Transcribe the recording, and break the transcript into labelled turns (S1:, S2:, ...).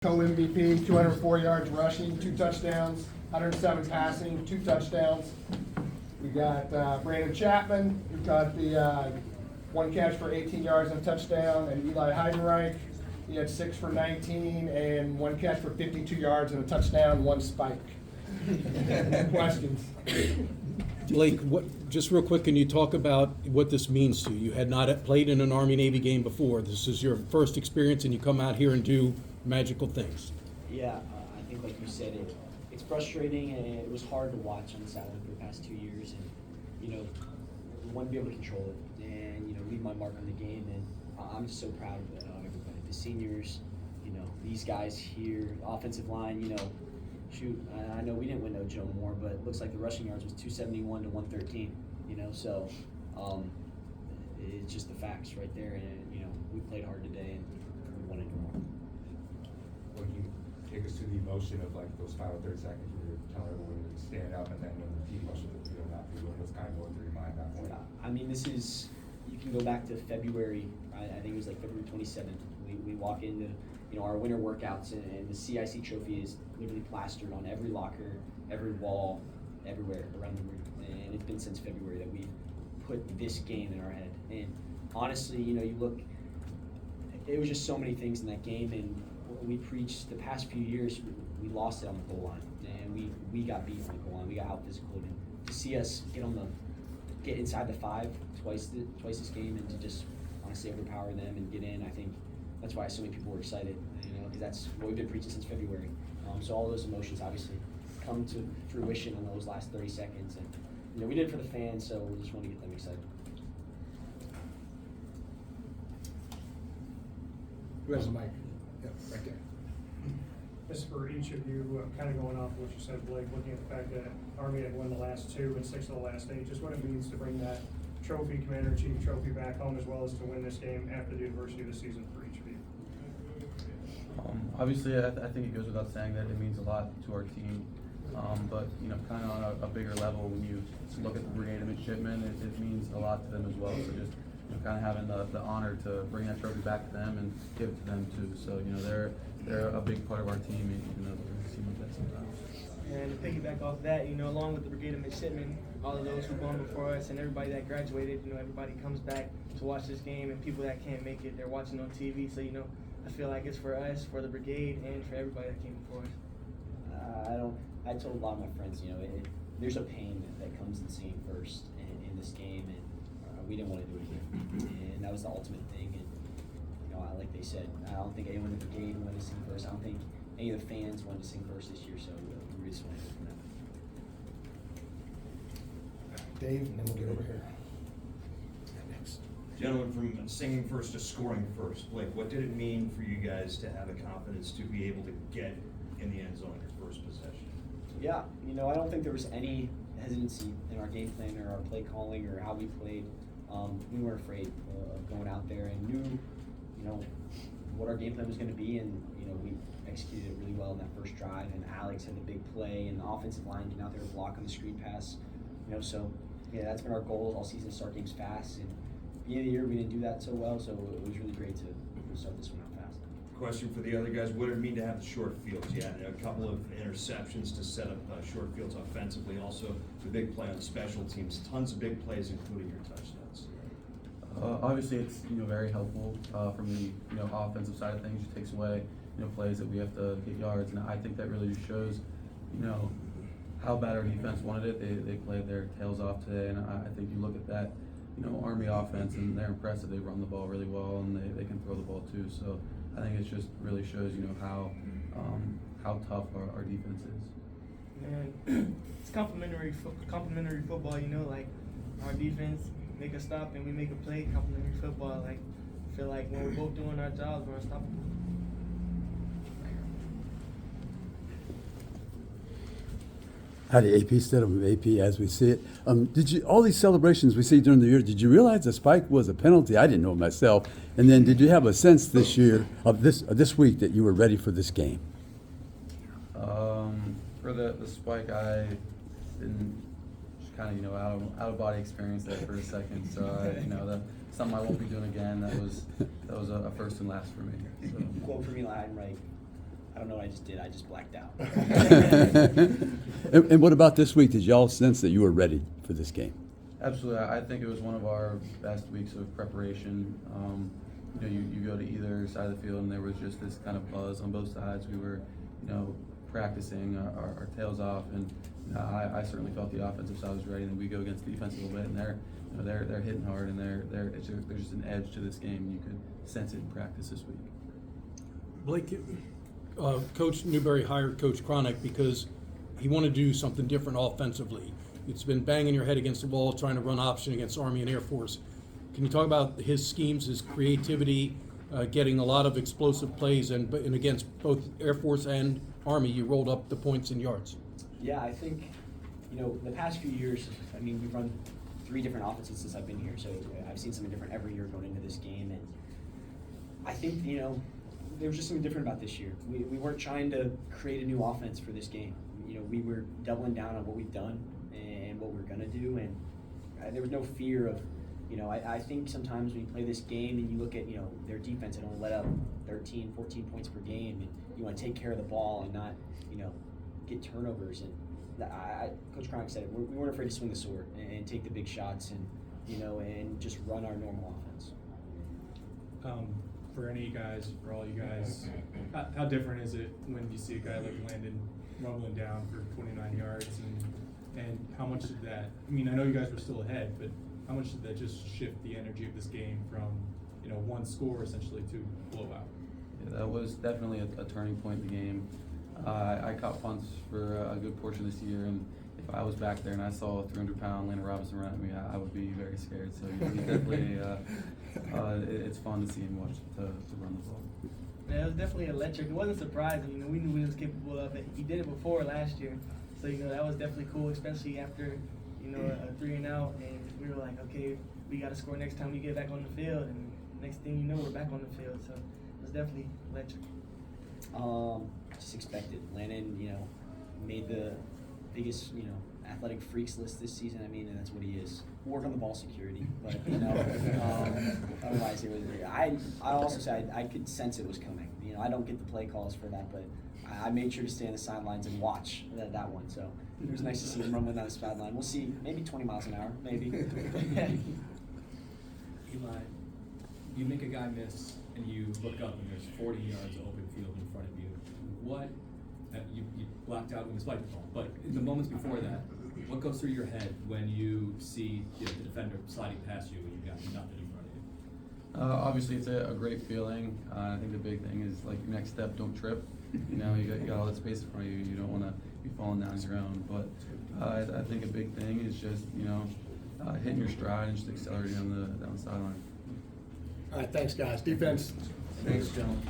S1: Co-MVP, 204 yards rushing, 2 touchdowns, 107 passing, 2 touchdowns. We got Brandon Chapman, who caught the 1 catch for 18 yards and a touchdown, and Eli Heidenreich. He had 6 for 19 and 1 catch for 52 yards and a touchdown, 1 spike. Questions?
S2: Blake, just real quick, can you talk about what this means to you? You had not played in an Army-Navy game before. This is your first experience, and you come out here and do magical things.
S3: Yeah, I think like you said, it's frustrating, and it was hard to watch on the sideline for the past 2 years. And, we want to be able to control it and, leave my mark on the game. And I'm just so proud of everybody. The seniors, these guys here, offensive line, shoot, I know we didn't win no Joe Moore, but it looks like the rushing yards was 271 to 113, so it's just the facts right there. And, we played hard today, and we wanted to do more.
S4: When you take us to the emotion of like those final 30 seconds where you're telling everyone to stand up, and then when the team rushes the field after you, what's kind of going through your mind at that point?
S3: You can go back to February, I think it was like February 27th. We walk into, our winter workouts, and the CIC trophy is literally plastered on every locker, every wall, everywhere around the room. And it's been since February that we've put this game in our head. And honestly, you look, it was just so many things in that game, and we preached the past few years, we lost it on the goal line, and we got beat on the goal line. We got out physical, and to see us get inside the 5 twice this game, and to just honestly overpower them and get in, I think that's why so many people were excited, because that's what we've been preaching since February. So all those emotions obviously come to fruition in those last 30 seconds, and we did it for the fans, so we just want to get them excited.
S1: Who has the mic? Yep, right there.
S5: This is for each of you, kind of going off what you said, Blake, looking at the fact that Army had won the last 2 and 6 of the last 8, just what it means to bring that trophy, Commander-in-Chief trophy back home, as well as to win this game after the adversity of the season for each of you.
S6: Obviously, I think it goes without saying that it means a lot to our team, but kind of on a bigger level, when you look at the Brigade of Midshipmen, it means a lot to them as well. So just kind of having the honor to bring that trophy back to them and give it to them too. So they're a big part of our team, even though they seem like that sometimes.
S7: And to piggyback off that, along with the Brigade of Midshipmen, all of those who've gone before us and everybody that graduated, everybody comes back to watch this game, and people that can't make it, they're watching on TV. So, I feel like it's for us, for the Brigade, and for everybody that came before us.
S3: I told a lot of my friends, there's a pain that comes in seeing first in this game, and we didn't want to do it again. And that was the ultimate thing. And, like they said, I don't think anyone in the Brigade wanted to sing first. I don't think any of the fans wanted to sing first this year, so we just wanted to do that.
S1: Dave, and then we'll get over here. Next.
S8: Gentlemen, from singing first to scoring first, Blake, what did it mean for you guys to have the confidence to be able to get in the end zone on your first possession?
S3: Yeah, I don't think there was any hesitancy in our game plan or our play calling or how we played. We weren't afraid of going out there and knew, what our game plan was going to be, and we executed it really well in that first drive. And Alex had the big play, and the offensive line getting out there to block on the screen pass. So yeah, that's been our goal all season: to start games fast. And at the end of the year, we didn't do that so well, so it was really great to start this one out fast.
S8: Question for the other guys: what did it mean to have the short fields? You had a couple of interceptions to set up short fields offensively. Also, the big play on special teams. Tons of big plays, including your touchdowns.
S6: Obviously, it's very helpful from the offensive side of things. It takes away plays that we have to get yards, and I think that really shows how bad our defense wanted it. They played their tails off today, and I think you look at that Army offense, and they're impressive. They run the ball really well, and they can throw the ball too. So I think it just really shows how tough our defense is.
S7: And it's complementary football, like our defense make a stop and we make a play. Complementary football, I feel like when we're both doing our jobs, we're unstoppable.
S9: Howdy, AP Stedham, AP as we see it. Did you, all these celebrations we see during the year, did you realize the spike was a penalty? I didn't know it myself. And then did you have a sense this year, of this week, that you were ready for this game?
S6: For the spike, I didn't, just kind of, out of body experience there for a second. So, that's something I won't be doing again. That was a first and last for me. So.
S3: Quote from Eli Heidenreich: don't know what I just did. I just blacked out.
S9: And what about this week? Did y'all sense that you were ready for this game?
S6: Absolutely. I think it was one of our best weeks of preparation. You know, you go to either side of the field, and there was just this kind of buzz on both sides. We were, you know, practicing our tails off, and you know, I certainly felt the offensive side was ready. And then we go against defense a little bit, and they're hitting hard, and there's just an edge to this game. You could sense it in practice this week.
S2: Blake, Coach Newberry hired Coach Cronick because he wanted to do something different offensively. It's been banging your head against the wall trying to run option against Army and Air Force. Can you talk about his schemes, his creativity, getting a lot of explosive plays, and against both Air Force and Army, you rolled up the points and yards?
S3: Yeah, I think, you know, the past few years, I mean, we've run 3 different offenses since I've been here, so I've seen something different every year going into this game, and I think, you know, there was just something different about this year. We weren't trying to create a new offense for this game. You know, we were doubling down on what we've done and what we're gonna do, and there was no fear of, you know, I think sometimes when you play this game and you look at, you know, their defense, they only let up 13, 14 points per game, and you want to take care of the ball and not, you know, get turnovers. And Coach Cronick said it, we weren't afraid to swing the sword and take the big shots and, you know, and just run our normal offense.
S10: For any guys, for all you guys, how different is it when you see a guy like Landon rumbling down for 29 yards, and how much did that, I mean, I know you guys were still ahead, but how much did that just shift the energy of this game from, you know, one score essentially to blowout?
S6: Yeah, that was definitely a turning point in the game. I caught punts for a good portion of this year, and if I was back there and I saw a 300-pound Landon Robinson around me, I would be very scared. So he definitely, it's fun to see him watch to run the ball.
S7: Yeah, it was definitely electric. It wasn't surprising. You know, we knew he was capable of it. He did it before last year, so you know that was definitely cool, especially after, you know, a 3-and-out, and we were like, okay, we got to score next time we get back on the field, and next thing you know, we're back on the field. So it was definitely electric.
S3: Just expected. Landon, you know, made the biggest, you know, athletic freaks list this season. I mean, and that's what he is. Work on the ball security, but you know, otherwise it was. I also said I could sense it was coming. You know, I don't get the play calls for that, but I made sure to stay on the sidelines and watch that one. So it was nice to see him rumbling down the sideline. We'll see, maybe 20 miles an hour, maybe.
S11: Eli, you make a guy miss, and you look up, and there's 40 yards of open field in front of you. What, you blacked out when you spiked the ball, but in the moments before that, what goes through your head when you see, you know, the defender sliding past you and you've got nothing in front of you?
S6: Obviously, it's a great feeling. I think the big thing is, like, your next step, don't trip. You know, you got all that space in front of you. You don't want to be falling down your own. But I think a big thing is just, you know, hitting your stride and just accelerating down the sideline.
S1: All right, thanks, guys. Defense.
S6: Thanks, gentlemen.